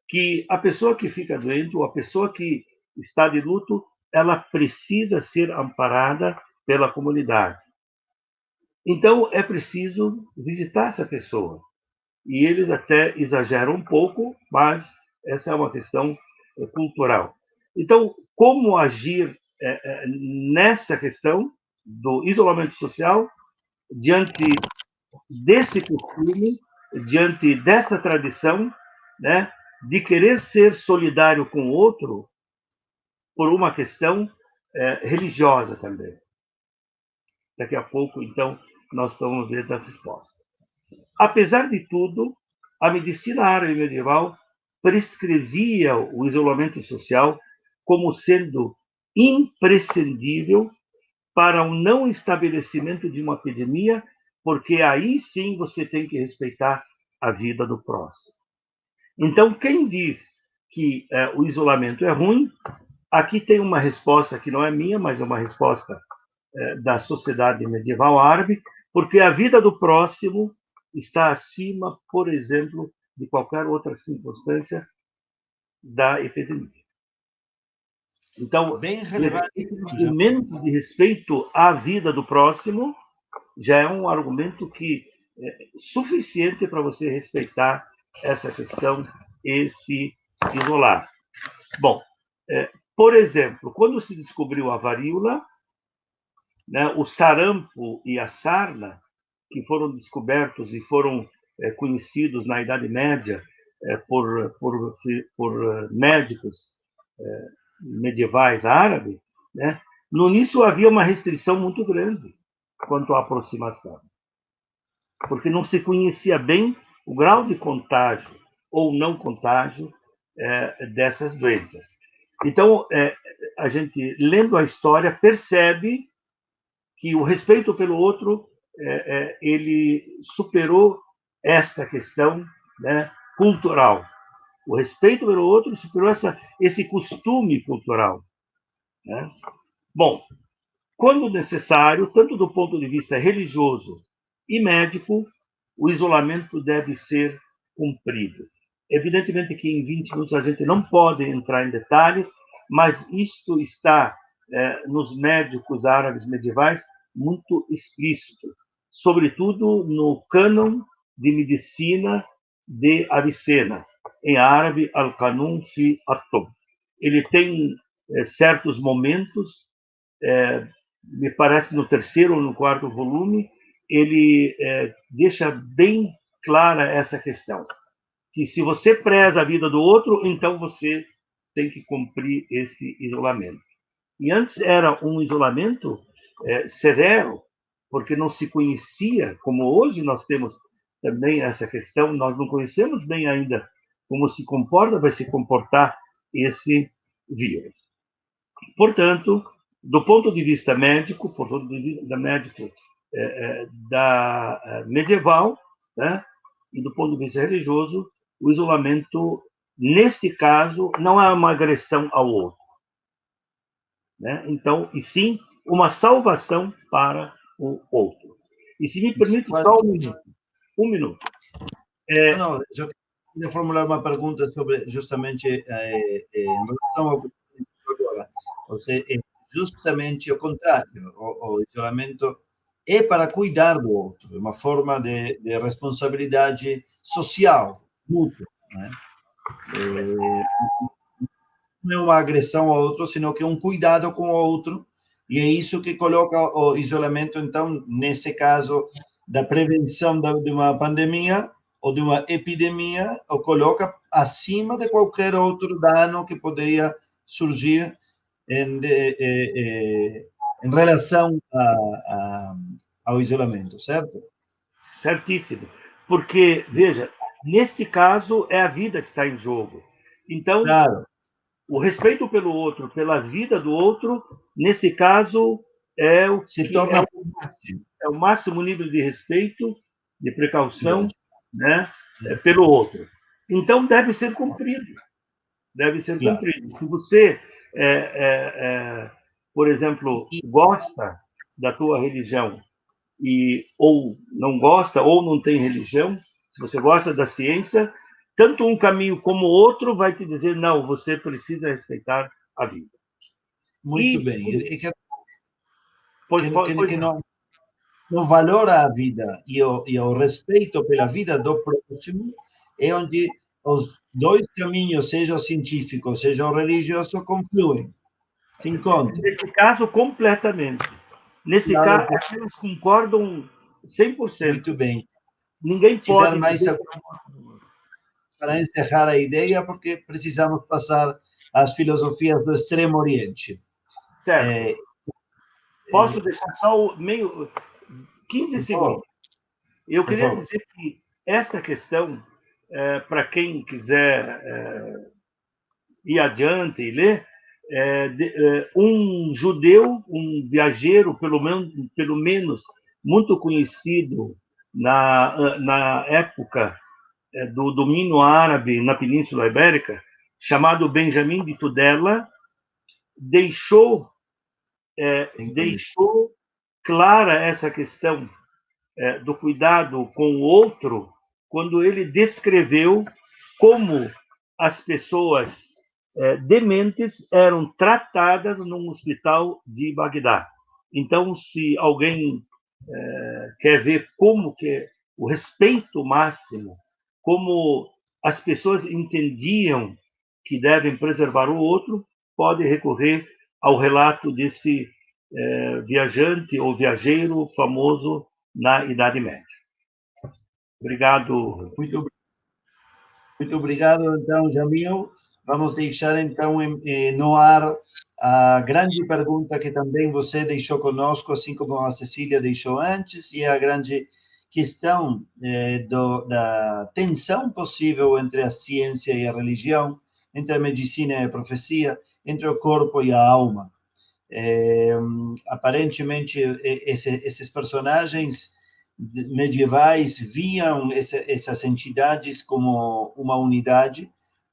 que a pessoa que fica doente, ou a pessoa que está de luto, ela precisa ser amparada pela comunidade. Então, é preciso visitar essa pessoa. E eles até exageram um pouco, mas essa é uma questão cultural. Então, como agir nessa questão do isolamento social, diante desse costume, diante dessa tradição, de querer ser solidário com o outro por uma questão religiosa também. Daqui a pouco, então, nós vamos ver essa resposta. Apesar de tudo, a medicina árabe medieval prescrevia o isolamento social como sendo imprescindível para o não estabelecimento de uma epidemia, porque aí sim você tem que respeitar a vida do próximo. Então, quem diz que o isolamento é ruim, aqui tem uma resposta que não é minha, mas é uma resposta da sociedade medieval árabe, porque a vida do próximo está acima, por exemplo, de qualquer outra circunstância da epidemia. Então, bem relevante, esse argumento de respeito à vida do próximo já é um argumento que é suficiente para você respeitar essa questão e se isolar. Bom, por exemplo, quando se descobriu a varíola, o sarampo e a sarna, que foram descobertos e foram conhecidos na Idade Média por médicos medievais árabes, no início havia uma restrição muito grande quanto à aproximação, porque não se conhecia bem o grau de contágio ou não contágio dessas doenças. Então, a gente, lendo a história, percebe que o respeito pelo outro ele superou esta questão cultural. O respeito pelo outro superou esse costume cultural. Bom, quando necessário, tanto do ponto de vista religioso e médico, o isolamento deve ser cumprido. Evidentemente que em 20 minutos a gente não pode entrar em detalhes, mas isto está nos médicos árabes medievais muito explícito, sobretudo no cânon de medicina de Avicena, em árabe, Al-Qanun fi At-Tob. Ele tem certos momentos, me parece no terceiro ou no quarto volume, ele deixa bem clara essa questão, que se você preza a vida do outro, então você tem que cumprir esse isolamento. E antes era um isolamento severo, porque não se conhecia, como hoje nós temos também essa questão, nós não conhecemos bem ainda como se comporta, vai se comportar esse vírus. Portanto, do ponto de vista médico, por ponto de vista médico da medieval, e do ponto de vista religioso, o isolamento neste caso, não é uma agressão ao outro, né? Então, e sim uma salvação para o outro. E se me permite só um minuto. Não, eu queria formular uma pergunta sobre justamente em relação ao que você disse agora. Ou seja, justamente o contrário, o isolamento é para cuidar do outro, é uma forma de responsabilidade social, mútua, né? Não é uma agressão ao outro, sino que é um cuidado com o outro, e é isso que coloca o isolamento, então, nesse caso, da prevenção de uma pandemia ou de uma epidemia, o coloca acima de qualquer outro dano que poderia surgir em relação ao isolamento, certo? Certíssimo. Porque, veja, neste caso é a vida que está em jogo. Então, claro. O respeito pelo outro, pela vida do outro, nesse caso, é o se que torna é o máximo nível de respeito, de precaução, lógico, né, pelo outro. Então, deve ser cumprido. Deve ser claro. cumprido. Se você, por exemplo, gosta da tua religião ou não gosta, ou não tem religião, se você gosta da ciência, tanto um caminho como o outro vai te dizer, não, você precisa respeitar a vida. Muito bem. E que não. não valora a vida e o respeito pela vida do próximo é onde os dois caminhos, seja o científico, seja o religioso, confluem, se encontram. Nesse caso, completamente. Nesse Claro caso, eles concordam 100%. Muito bem. Ninguém pode mais dizer... para encerrar a ideia, porque precisamos passar às filosofias do Extremo Oriente. Certo. Posso deixar só 15 segundos? Eu queria dizer que esta questão, para quem quiser ir adiante e ler, um judeu, um viajeiro, pelo menos muito conhecido na época do domínio árabe na Península Ibérica, chamado Benjamim de Tudela, deixou clara essa questão do cuidado com o outro quando ele descreveu como as pessoas dementes eram tratadas num hospital de Bagdá. Então, se alguém quer ver como que é o respeito máximo, como as pessoas entendiam que devem preservar o outro, pode recorrer ao relato desse viajante ou viajeiro famoso na Idade Média. Obrigado. Muito obrigado, então, Jamil. Vamos deixar, então, no ar a grande pergunta que também você deixou conosco, assim como a Cecília deixou antes, e a grande questão da tensão possível entre a ciência e a religião, entre a medicina e a profecia, entre o corpo e a alma. Aparentemente, esses personagens medievais viam essas entidades como uma unidade,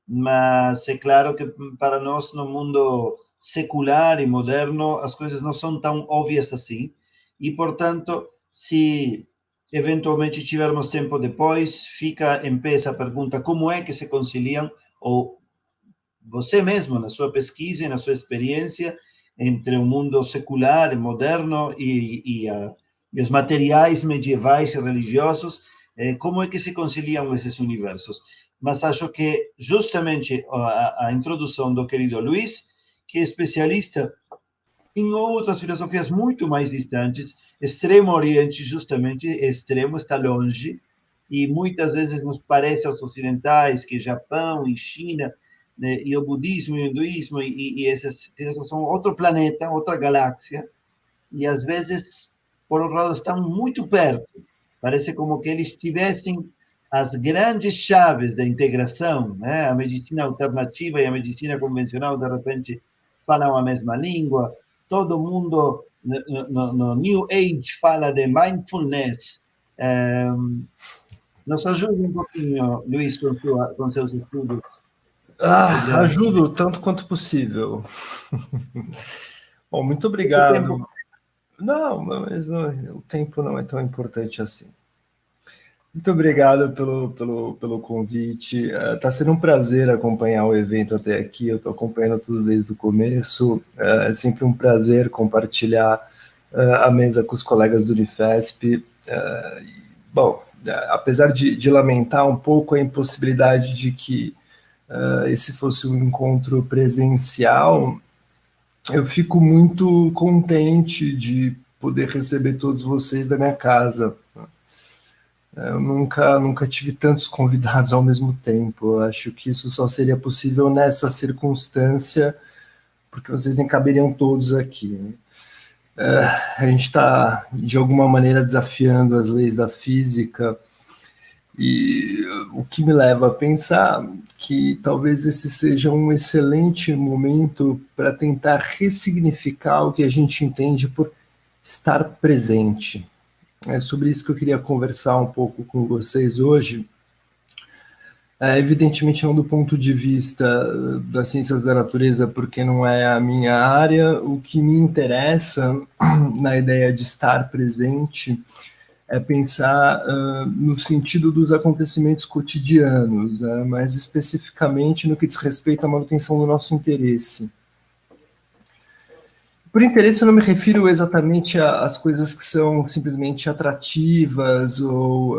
mas é claro que para nós, no mundo secular e moderno, as coisas não são tão óbvias assim, e, portanto, se eventualmente tivermos tempo depois, fica em pé essa pergunta, como é que se conciliam, ou você mesmo, na sua pesquisa e na sua experiência, entre o mundo secular e moderno e os materiais medievais e religiosos, como é que se conciliam esses universos? Mas acho que justamente a introdução do querido Luiz, que é especialista em outras filosofias muito mais distantes, Extremo Oriente, justamente, extremo está longe, e muitas vezes nos parece aos ocidentais que Japão e China, né, e o budismo e o hinduísmo e essas são outro planeta, outra galáxia, e às vezes, por outro lado, estão muito perto. Parece como que eles tivessem as grandes chaves da integração, né? A medicina alternativa e a medicina convencional, de repente, falam a mesma língua, todo mundo no New Age fala de mindfulness. Nos ajude um pouquinho, Luiz, com seus estudos Ajudo tanto quanto possível. Bom, muito Muito obrigado. tempo. Não, mas o tempo não é tão importante assim. Muito obrigado pelo convite. Está sendo um prazer acompanhar o evento até aqui. Eu estou acompanhando tudo desde o começo. É sempre um prazer compartilhar a mesa com os colegas do Unifesp. Bom, apesar de lamentar um pouco a impossibilidade de que esse fosse um encontro presencial, eu fico muito contente de poder receber todos vocês da minha casa. Eu nunca tive tantos convidados ao mesmo tempo. Eu acho que isso só seria possível nessa circunstância, porque vocês nem caberiam todos aqui, né? A gente está, de alguma maneira, desafiando as leis da física, e o que me leva a pensar que talvez esse seja um excelente momento para tentar ressignificar o que a gente entende por estar presente. É sobre isso que eu queria conversar um pouco com vocês hoje. Evidentemente não do ponto de vista das ciências da natureza, porque não é a minha área. O que me interessa na ideia de estar presente é pensar no sentido dos acontecimentos cotidianos, mais especificamente no que diz respeito à manutenção do nosso interesse. Por interesse, eu não me refiro exatamente às coisas que são simplesmente atrativas ou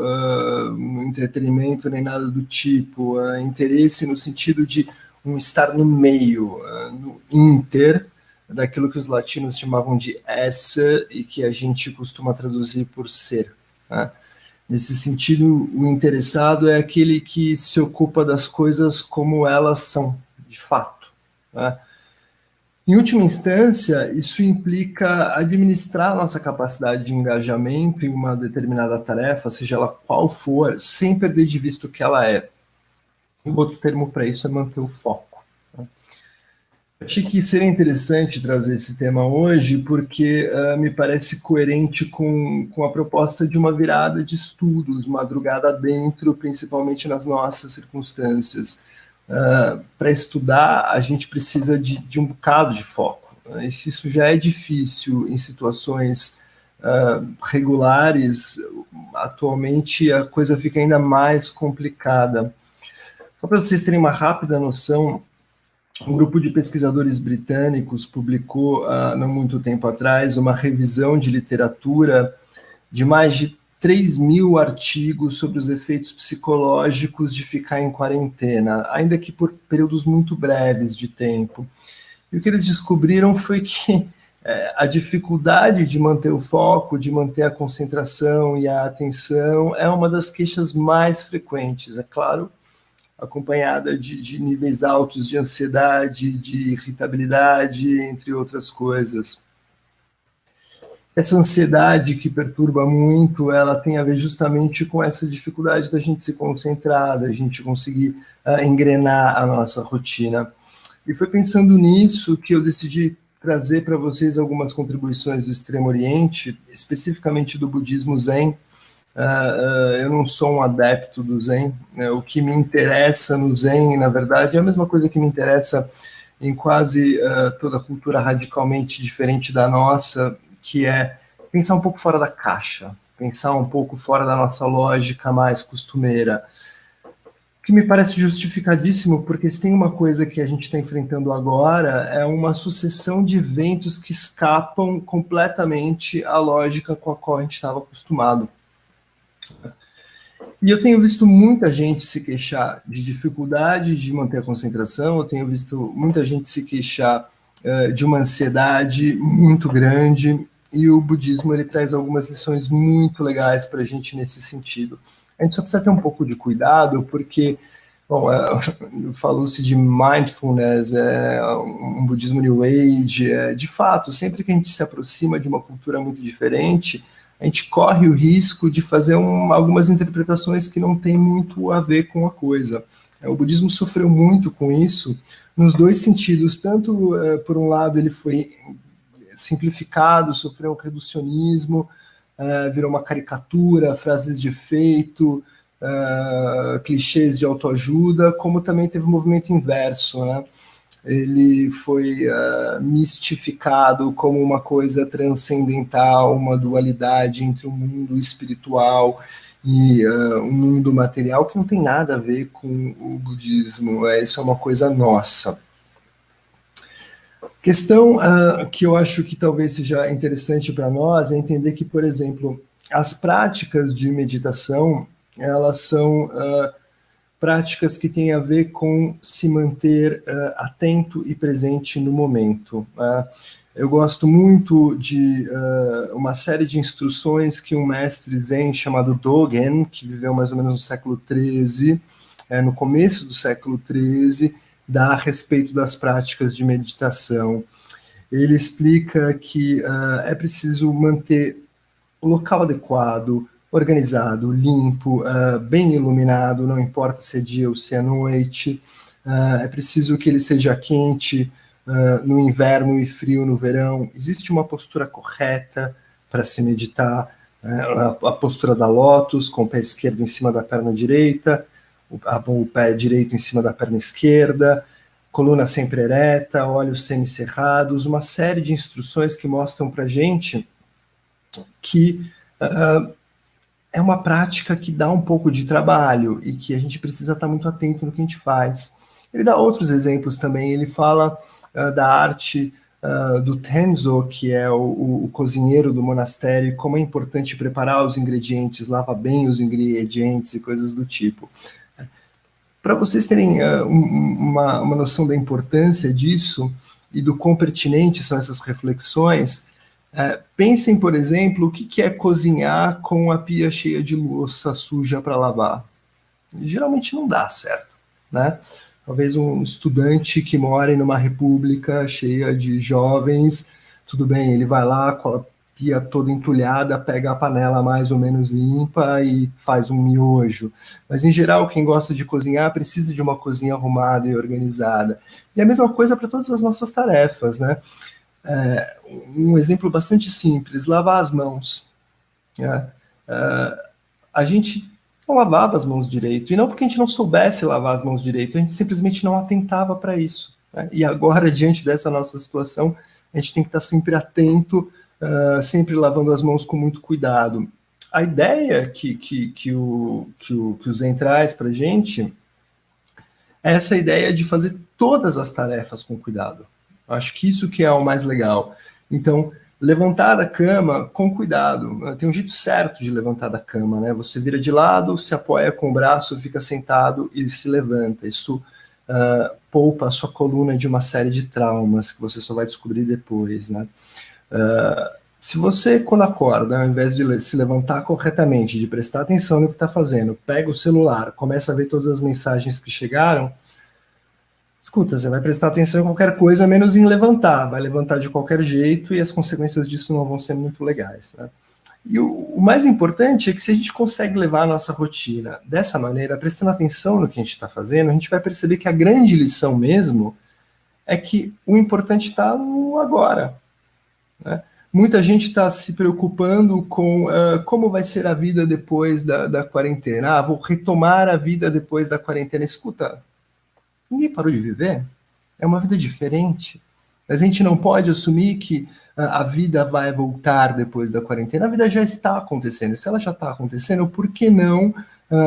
no entretenimento, nem nada do tipo. Interesse no sentido de um estar no meio, no inter, daquilo que os latinos chamavam de esse e que a gente costuma traduzir por ser. Né? Nesse sentido, o interessado é aquele que se ocupa das coisas como elas são, de fato. Né? Em última instância, isso implica administrar nossa capacidade de engajamento em uma determinada tarefa, seja ela qual for, sem perder de vista o que ela é. Um outro termo para isso é manter o foco. Achei que seria interessante trazer esse tema hoje, porque me parece coerente com a proposta de uma virada de estudos, madrugada dentro, principalmente nas nossas circunstâncias. Para estudar, a gente precisa de um bocado de foco. E se isso já é difícil em situações regulares, atualmente a coisa fica ainda mais complicada. Só para vocês terem uma rápida noção, um grupo de pesquisadores britânicos publicou, não muito tempo atrás, uma revisão de literatura de mais de 3.000 artigos sobre os efeitos psicológicos de ficar em quarentena, ainda que por períodos muito breves de tempo. E o que eles descobriram foi que a dificuldade de manter o foco, de manter a concentração e a atenção é uma das queixas mais frequentes, é claro, acompanhada de níveis altos de ansiedade, de irritabilidade, entre outras coisas. Essa ansiedade que perturba muito, ela tem a ver justamente com essa dificuldade da gente se concentrar, da gente conseguir engrenar a nossa rotina. E foi pensando nisso que eu decidi trazer para vocês algumas contribuições do Extremo Oriente, especificamente do budismo Zen. Eu não sou um adepto do Zen. O que me interessa no Zen, na verdade, é a mesma coisa que me interessa em quase toda a cultura radicalmente diferente da nossa, que é pensar um pouco fora da caixa, pensar um pouco fora da nossa lógica mais costumeira, que me parece justificadíssimo, porque se tem uma coisa que a gente está enfrentando agora, é uma sucessão de eventos que escapam completamente à lógica com a qual a gente estava acostumado. E eu tenho visto muita gente se queixar de dificuldade de manter a concentração, eu tenho visto muita gente se queixar de uma ansiedade muito grande, e o budismo ele traz algumas lições muito legais para a gente nesse sentido. A gente só precisa ter um pouco de cuidado, porque, bom, falou-se de mindfulness, um budismo New Age, de fato, sempre que a gente se aproxima de uma cultura muito diferente, a gente corre o risco de fazer algumas interpretações que não têm muito a ver com a coisa. O budismo sofreu muito com isso, nos dois sentidos, tanto por um lado ele foi simplificado, sofreu um reducionismo, virou uma caricatura, frases de efeito, clichês de autoajuda, como também teve um movimento inverso, né? Ele foi mistificado como uma coisa transcendental, uma dualidade entre o mundo espiritual e um mundo material, que não tem nada a ver com o budismo. Isso é uma coisa nossa. Questão que eu acho que talvez seja interessante para nós é entender que, por exemplo, as práticas de meditação, elas são práticas que têm a ver com se manter atento e presente no momento. Eu gosto muito de uma série de instruções que um mestre zen chamado Dogen, que viveu mais ou menos no século XIII, no começo do século XIII, dá a respeito das práticas de meditação. Ele explica que é preciso manter o local adequado, organizado, limpo, bem iluminado, não importa se é dia ou se é noite. É preciso que ele seja quente no inverno e frio no verão. Existe uma postura correta para se meditar, a postura da lótus, com o pé esquerdo em cima da perna direita, o pé direito em cima da perna esquerda, coluna sempre ereta, olhos semicerrados, uma série de instruções que mostram para a gente que é uma prática que dá um pouco de trabalho e que a gente precisa estar muito atento no que a gente faz. Ele dá outros exemplos também, ele fala da arte do Tenzo, que é o cozinheiro do monastério, e como é importante preparar os ingredientes, lavar bem os ingredientes e coisas do tipo. Para vocês terem uma noção da importância disso e do quão pertinentes são essas reflexões, pensem, por exemplo, o que é cozinhar com a pia cheia de louça suja para lavar. Geralmente não dá certo, né? Talvez um estudante que mora em uma república cheia de jovens, tudo bem, ele vai lá com a pia toda entulhada, pega a panela mais ou menos limpa e faz um miojo. Mas, em geral, quem gosta de cozinhar precisa de uma cozinha arrumada e organizada. E a mesma coisa para todas as nossas tarefas, né? Um exemplo bastante simples, lavar as mãos. A gente não lavava as mãos direito, e não porque a gente não soubesse lavar as mãos direito, a gente simplesmente não atentava para isso, né? E agora, diante dessa nossa situação, a gente tem que estar sempre atento, sempre lavando as mãos com muito cuidado. A ideia que o Zen traz para a gente é essa ideia de fazer todas as tarefas com cuidado. Acho que isso que é o mais legal. Então, levantar da cama com cuidado. Tem um jeito certo de levantar da cama, né? Você vira de lado, se apoia com o braço, fica sentado e se levanta. Isso poupa a sua coluna de uma série de traumas que você só vai descobrir depois, né? Se você, quando acorda, ao invés de se levantar corretamente, de prestar atenção no que está fazendo, pega o celular, começa a ver todas as mensagens que chegaram, escuta, você vai prestar atenção em qualquer coisa, menos em levantar. Vai levantar de qualquer jeito e as consequências disso não vão ser muito legais, né? E o mais importante é que se a gente consegue levar a nossa rotina dessa maneira, prestando atenção no que a gente está fazendo, a gente vai perceber que a grande lição mesmo é que o importante está no agora, né? Muita gente está se preocupando com como vai ser a vida depois da quarentena. Vou retomar a vida depois da quarentena. Escuta, ninguém parou de viver, é uma vida diferente. Mas a gente não pode assumir que a vida vai voltar depois da quarentena. A vida já está acontecendo. Se ela já está acontecendo, por que não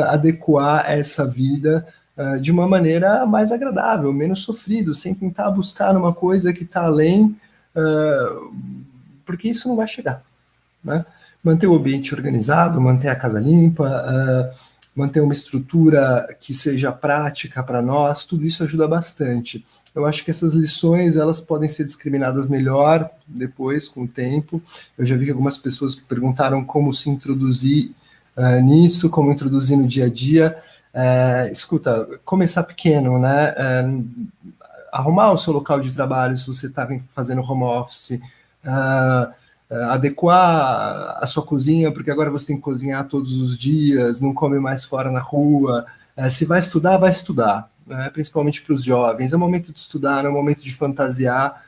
adequar essa vida de uma maneira mais agradável, menos sofrido, sem tentar buscar uma coisa que está além, porque isso não vai chegar, né? Manter o ambiente organizado, manter a casa limpa, manter uma estrutura que seja prática para nós, tudo isso ajuda bastante. Eu acho que essas lições, elas podem ser discriminadas melhor depois, com o tempo. Eu já vi que algumas pessoas perguntaram como se introduzir nisso, como introduzir no dia a dia. Escuta, começar pequeno, né? Arrumar o seu local de trabalho se você está fazendo home office, adequar a sua cozinha, porque agora você tem que cozinhar todos os dias, não come mais fora na rua. Se vai estudar, né? Principalmente para os jovens. É o momento de estudar, é o momento de fantasiar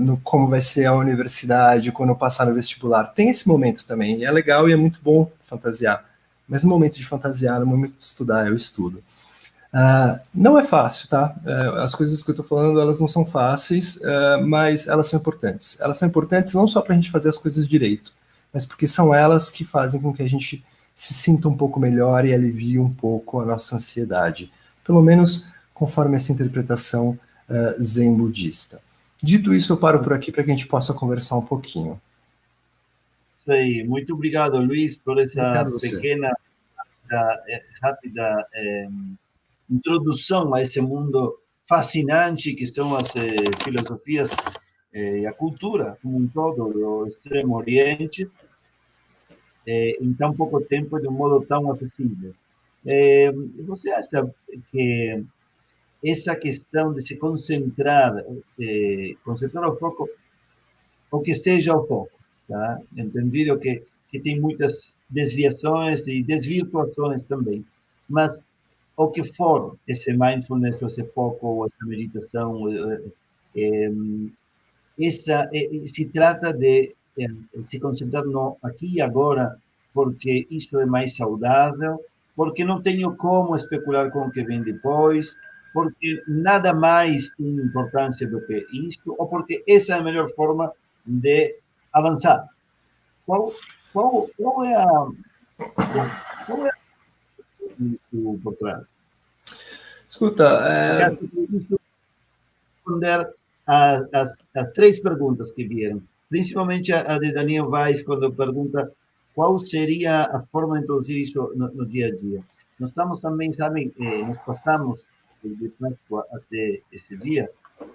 no como vai ser a universidade, quando eu passar no vestibular. Tem esse momento também, e é legal e é muito bom fantasiar. Mas no momento de fantasiar, no momento de estudar, eu estudo. Não é fácil, tá? As coisas que eu estou falando, elas não são fáceis, mas elas são importantes. Elas são importantes não só para a gente fazer as coisas direito, mas porque são elas que fazem com que a gente se sinta um pouco melhor e alivie um pouco a nossa ansiedade. Pelo menos conforme essa interpretação zen budista. Dito isso, eu paro por aqui para que a gente possa conversar um pouquinho. Sei. Muito obrigado, Luiz, por essa pequena, rápida introdução a esse mundo fascinante que são as filosofias e a cultura como um todo do Extremo Oriente, em tão pouco tempo e de um modo tão acessível. Você acha que essa questão de se concentrar o foco, o que seja o foco, tá? Entendido que tem muitas desviações e desvirtuações também, mas o que for esse mindfulness, esse foco, ou essa meditação, se trata de se concentrar no aqui e agora, porque isso é mais saudável, porque não tenho como especular com o que vem depois, porque nada mais tem importância do que isto, ou porque essa é a melhor forma de avançar. Qual é o por trás? Escuta, responder as três perguntas que vieram, principalmente a de Daniel Weiss, quando pergunta qual seria a forma de introduzir isso no dia a dia. Nós estamos também, sabem, nós passamos de Páscoa até esse dia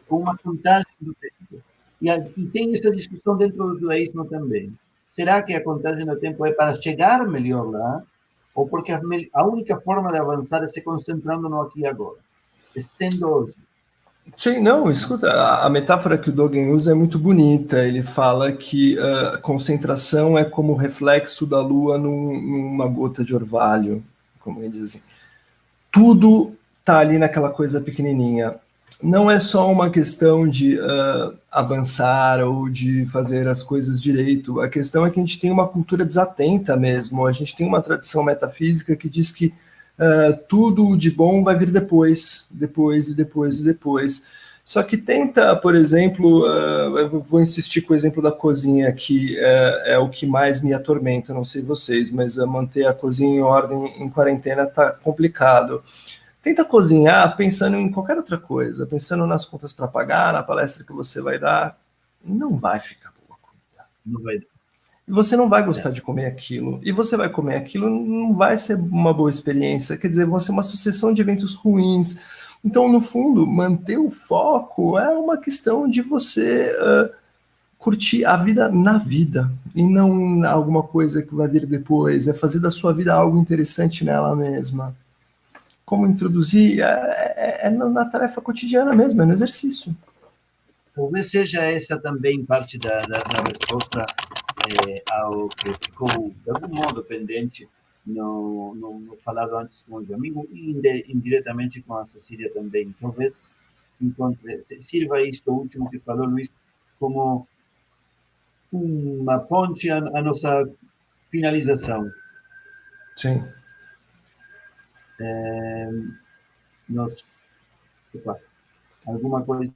com uma contagem do tempo. E tem essa discussão dentro do judaísmo também. Será que a contagem do tempo é para chegar melhor lá? Ou porque a única forma de avançar é se concentrando no aqui e agora? É sendo hoje. Sim, não, escuta, a metáfora que o Dogen usa é muito bonita. Ele fala que concentração é como o reflexo da lua numa gota de orvalho, como ele diz assim. Tudo tá ali naquela coisa pequenininha. Não é só uma questão de avançar ou de fazer as coisas direito. A questão é que a gente tem uma cultura desatenta mesmo. A gente tem uma tradição metafísica que diz que tudo de bom vai vir depois. Só que tenta, por exemplo, eu vou insistir com o exemplo da cozinha, que é o que mais me atormenta, não sei vocês, mas manter a cozinha em ordem em quarentena tá complicado. Tenta cozinhar pensando em qualquer outra coisa, pensando nas contas para pagar, na palestra que você vai dar. Não vai ficar boa a comida. Não vai. E você não vai gostar de comer aquilo. E você vai comer aquilo, não vai ser uma boa experiência. Quer dizer, vai ser uma sucessão de eventos ruins. Então, no fundo, manter o foco é uma questão de você curtir a vida na vida. E não alguma coisa que vai vir depois. É fazer da sua vida algo interessante nela mesma. Como introduzir na tarefa cotidiana mesmo, é no exercício. Talvez seja essa também parte da resposta ao que ficou, de algum modo, pendente no falado antes com o amigo e indiretamente com a Cecília também. Talvez sirva isto último que falou, Luiz, como uma ponte à nossa finalização. Sim. Alguma coisa